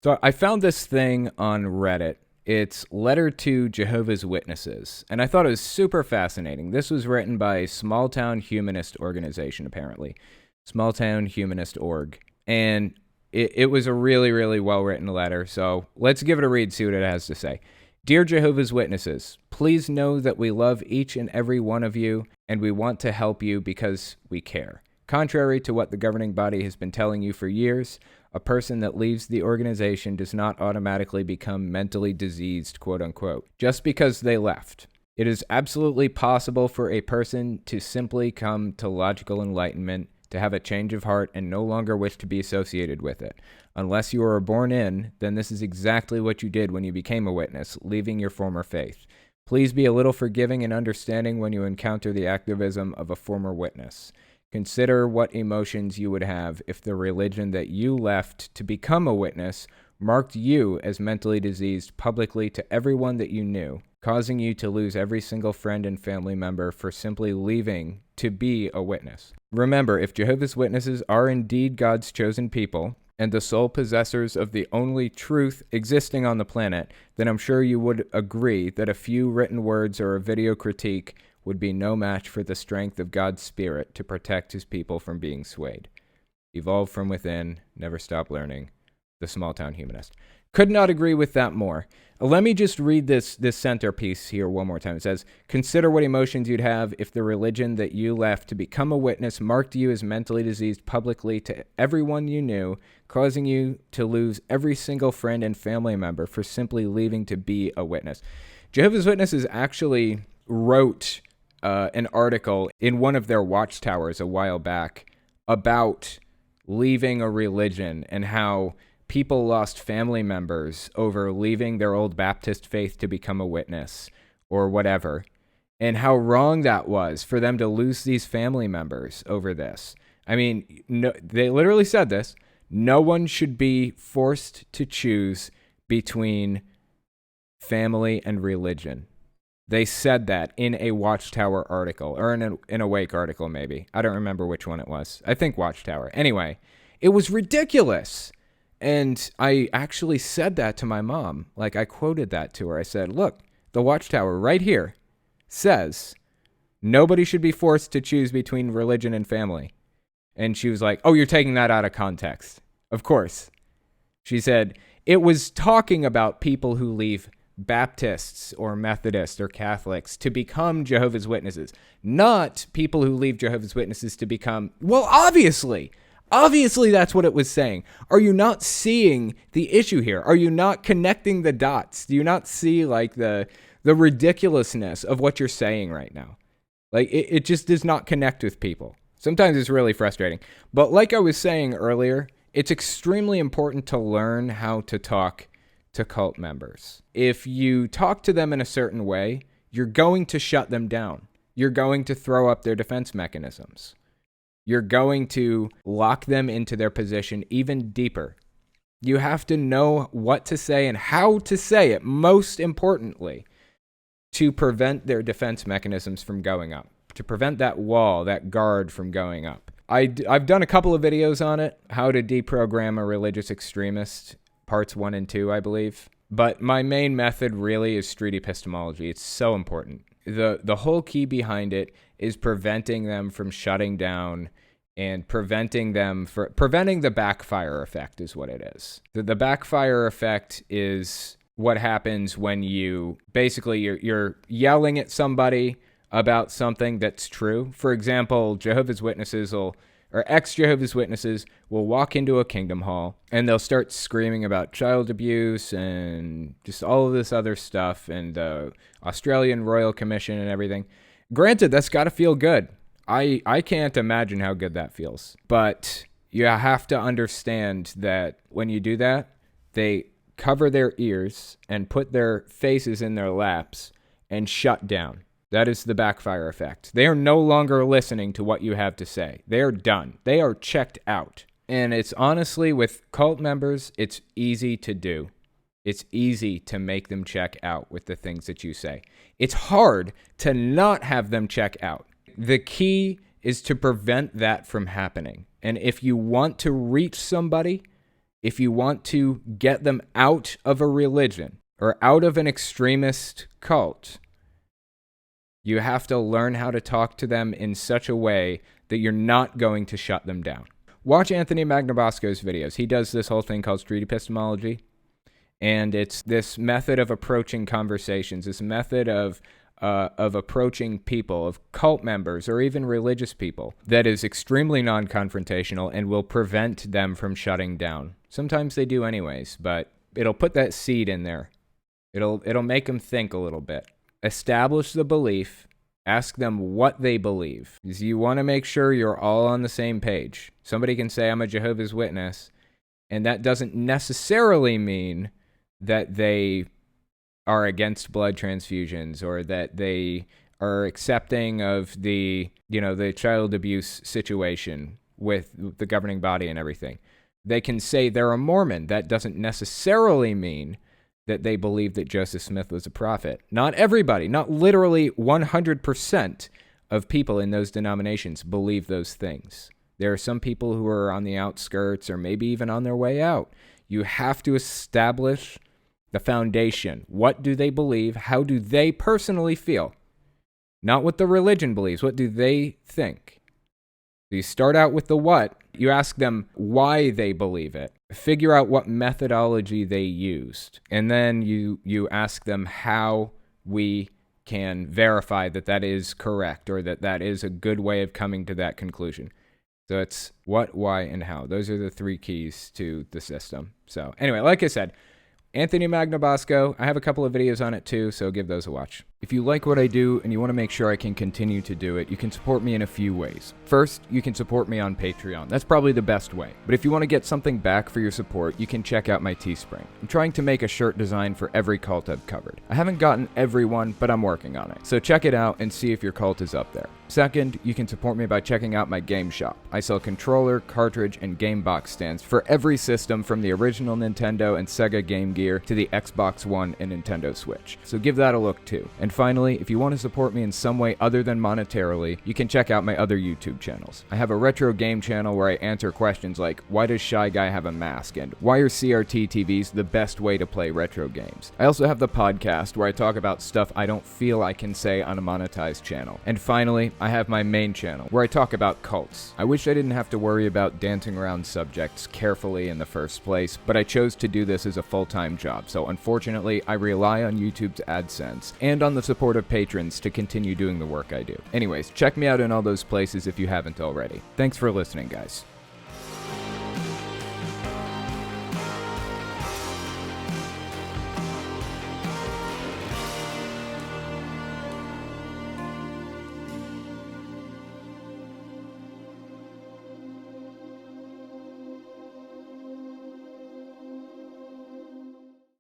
So I found this thing on Reddit. It's Letter to Jehovah's Witnesses, and I thought it was super fascinating. This was written by a small town humanist organization, apparently. Small town humanist org. And it was a really, really well-written letter, so let's give it a read, see what it has to say. Dear Jehovah's Witnesses, please know that we love each and every one of you, and we want to help you because we care. Contrary to what the governing body has been telling you for years, a person that leaves the organization does not automatically become mentally diseased, quote unquote, just because they left. It is absolutely possible for a person to simply come to logical enlightenment, to have a change of heart, and no longer wish to be associated with it. Unless you are born in, then this is exactly what you did when you became a witness, leaving your former faith. Please be a little forgiving and understanding when you encounter the activism of a former witness. Consider what emotions you would have if the religion that you left to become a witness marked you as mentally diseased publicly to everyone that you knew, causing you to lose every single friend and family member for simply leaving to be a witness. Remember, if Jehovah's Witnesses are indeed God's chosen people and the sole possessors of the only truth existing on the planet, then I'm sure you would agree that a few written words or a video critique would be no match for the strength of God's Spirit to protect his people from being swayed. Evolve from within, never stop learning. The small town humanist. Could not agree with that more. Let me just read this centerpiece here one more time. It says, consider what emotions you'd have if the religion that you left to become a witness marked you as mentally diseased publicly to everyone you knew, causing you to lose every single friend and family member for simply leaving to be a witness. Jehovah's Witnesses actually wrote an article in one of their watchtowers a while back about leaving a religion and how people lost family members over leaving their old Baptist faith to become a witness or whatever, and how wrong that was for them to lose these family members over this. I mean, no, they literally said this. No one should be forced to choose between family and religion. They said that in a Watchtower article, or in a Wake article, maybe. I don't remember which one it was. I think Watchtower. Anyway, it was ridiculous. And I actually said that to my mom. Like, I quoted that to her. I said, look, the Watchtower right here says nobody should be forced to choose between religion and family. And she was like, oh, you're taking that out of context. Of course. She said, it was talking about people who leave Baptists or Methodists or Catholics to become Jehovah's Witnesses, not people who leave Jehovah's Witnesses to become, well, obviously that's what it was saying. Are you not seeing the issue here? Are you not connecting the dots? Do you not see like the ridiculousness of what you're saying right now? Like it just does not connect with people. Sometimes it's really frustrating. But like I was saying earlier, it's extremely important to learn how to talk to cult members. If you talk to them in a certain way, you're going to shut them down. You're going to throw up their defense mechanisms. You're going to lock them into their position even deeper. You have to know what to say and how to say it, most importantly, to prevent their defense mechanisms from going up, to prevent that wall, that guard from going up. I've done a couple of videos on it, how to deprogram a religious extremist, parts 1 and 2, I believe. But my main method really is street epistemology. It's so important. The whole key behind it is preventing them from shutting down and preventing the backfire effect is what it is. The backfire effect is what happens when you basically you're yelling at somebody about something that's true. For example, Jehovah's Witnesses or ex-Jehovah's Witnesses will walk into a kingdom hall and they'll start screaming about child abuse and just all of this other stuff and the Australian Royal Commission and everything. Granted, that's got to feel good. I can't imagine how good that feels. But you have to understand that when you do that, they cover their ears and put their faces in their laps and shut down. That is the backfire effect. They are no longer listening to what you have to say. They are done. They are checked out. And it's honestly, with cult members, it's easy to do. It's easy to make them check out with the things that you say. It's hard to not have them check out. The key is to prevent that from happening. And if you want to reach somebody, if you want to get them out of a religion or out of an extremist cult, you have to learn how to talk to them in such a way that you're not going to shut them down. Watch Anthony Magnabosco's videos. He does this whole thing called street epistemology. And it's this method of approaching conversations, this method of approaching people, of cult members or even religious people, that is extremely non-confrontational and will prevent them from shutting down. Sometimes they do anyways, but it'll put that seed in there. It'll make them think a little bit. Establish the belief. Ask them what they believe. Because you want to make sure you're all on the same page. Somebody can say, I'm a Jehovah's Witness, and that doesn't necessarily mean that they are against blood transfusions or that they are accepting of the child abuse situation with the governing body and everything. They can say they're a Mormon. That doesn't necessarily mean that they believe that Joseph Smith was a prophet. Not everybody, not literally 100% of people in those denominations believe those things. There are some people who are on the outskirts or maybe even on their way out. You have to establish the foundation. What do they believe? How do they personally feel? Not what the religion believes. What do they think? So you start out with the what. You ask them why they believe it. Figure out what methodology they used. And then you ask them how we can verify that that is correct or that that is a good way of coming to that conclusion. So it's what, why, and how. Those are the three keys to the system. So anyway, like I said, Anthony Magnabosco, I have a couple of videos on it too, so give those a watch. If you like what I do and you want to make sure I can continue to do it, you can support me in a few ways. First, you can support me on Patreon. That's probably the best way. But if you want to get something back for your support, you can check out my Teespring. I'm trying to make a shirt design for every cult I've covered. I haven't gotten every one, but I'm working on it. So check it out and see if your cult is up there. Second, you can support me by checking out my game shop. I sell controller, cartridge, and game box stands for every system from the original Nintendo and Sega Game Gear to the Xbox One and Nintendo Switch. So give that a look too. And finally, if you want to support me in some way other than monetarily, you can check out my other YouTube channels. I have a retro game channel where I answer questions like, why does Shy Guy have a mask? And why are CRT TVs the best way to play retro games? I also have the podcast where I talk about stuff I don't feel I can say on a monetized channel. And finally, I have my main channel where I talk about cults. I wish I didn't have to worry about dancing around subjects carefully in the first place, but I chose to do this as a full-time job. So unfortunately, I rely on YouTube's AdSense and on the support of patrons to continue doing the work I do. Anyways, check me out in all those places if you haven't already. Thanks for listening, guys.